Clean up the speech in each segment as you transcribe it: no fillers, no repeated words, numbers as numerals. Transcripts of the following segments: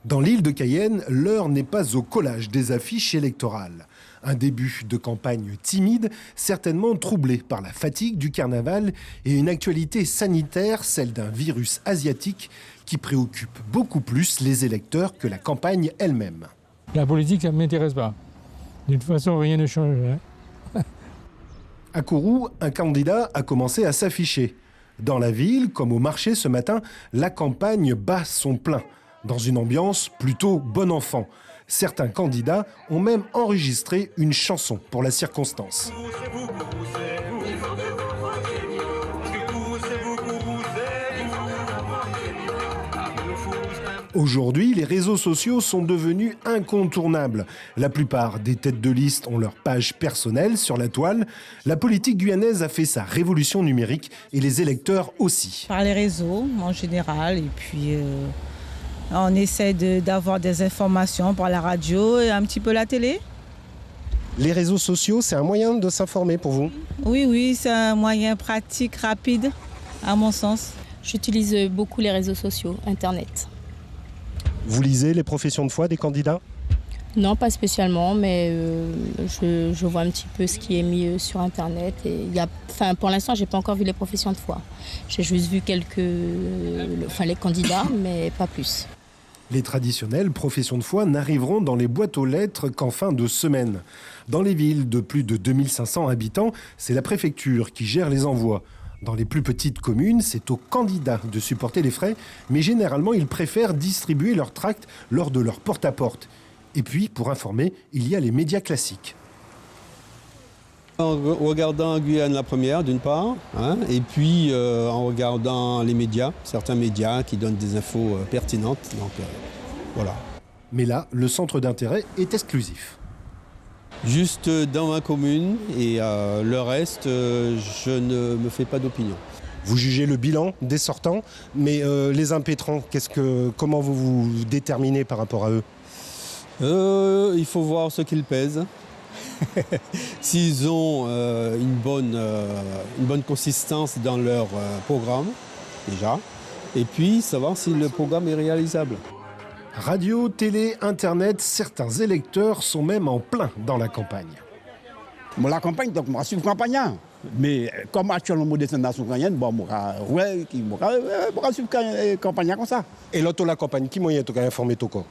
Dans l'île de Cayenne, l'heure n'est pas au collage des affiches électorales. Un début de campagne timide, certainement troublé par la fatigue du carnaval et une actualité sanitaire, celle d'un virus asiatique qui préoccupe beaucoup plus les électeurs que la campagne elle-même. La politique, ça ne m'intéresse pas. De toute façon, rien ne change. À Kourou, un candidat a commencé à s'afficher. Dans la ville, comme au marché ce matin, la campagne bat son plein, dans une ambiance plutôt bon enfant. Certains candidats ont même enregistré une chanson pour la circonstance. Aujourd'hui, les réseaux sociaux sont devenus incontournables. La plupart des têtes de liste ont leur page personnelle sur la toile. La politique guyanaise a fait sa révolution numérique et les électeurs aussi. Par les réseaux en général et puis on essaie d'avoir des informations par la radio et un petit peu la télé. Les réseaux sociaux, c'est un moyen de s'informer pour vous ? Oui, c'est un moyen pratique, rapide, à mon sens. J'utilise beaucoup les réseaux sociaux, Internet. Vous lisez les professions de foi des candidats ? Non, pas spécialement, mais je vois un petit peu ce qui est mis sur Internet. Et pour l'instant, je n'ai pas encore vu les professions de foi. J'ai juste vu les candidats, mais pas plus. Les traditionnelles professions de foi n'arriveront dans les boîtes aux lettres qu'en fin de semaine. Dans les villes de plus de 2500 habitants, c'est la préfecture qui gère les envois. Dans les plus petites communes, c'est aux candidats de supporter les frais, mais généralement, ils préfèrent distribuer leurs tracts lors de leur porte-à-porte. Et puis, pour informer, il y a les médias classiques. En regardant Guyane la première, d'une part, et puis en regardant les médias, certains médias qui donnent des infos pertinentes. Donc, voilà. Mais là, le centre d'intérêt est exclusif. Juste dans ma commune et le reste, je ne me fais pas d'opinion. Vous jugez le bilan des sortants, mais les impétrants, comment vous vous déterminez par rapport à eux ? Il faut voir ce qu'ils pèsent. S'ils ont une bonne consistance dans leur programme, déjà, et puis savoir si le programme est réalisable. Radio, télé, internet, certains électeurs sont même en plein dans la campagne. Moi, la campagne, donc, moi, je suis campagnard. Mais comme actuellement, mon destination cayenne, bon, moi, je suis campagnard comme ça. Et l'autre, la campagne, qui moyen tu as informé ton corps ?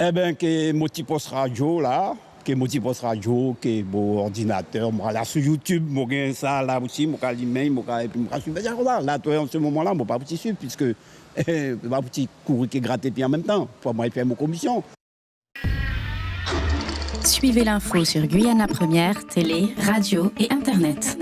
Eh bien, que mon petit poste radio, là, que mon petit poste radio, que mon ordinateur, moi, là, sur YouTube, moi, ça, là aussi, moi, l'email, et puis, moi, je suis bien comme ça. Là, toi, en ce moment-là, moi, pas petit suivre, puisque ma petite courir qui gratte et puis en même temps, pour moi, faire mon commission. Suivez l'info sur Guyane la Première, télé, radio et Internet.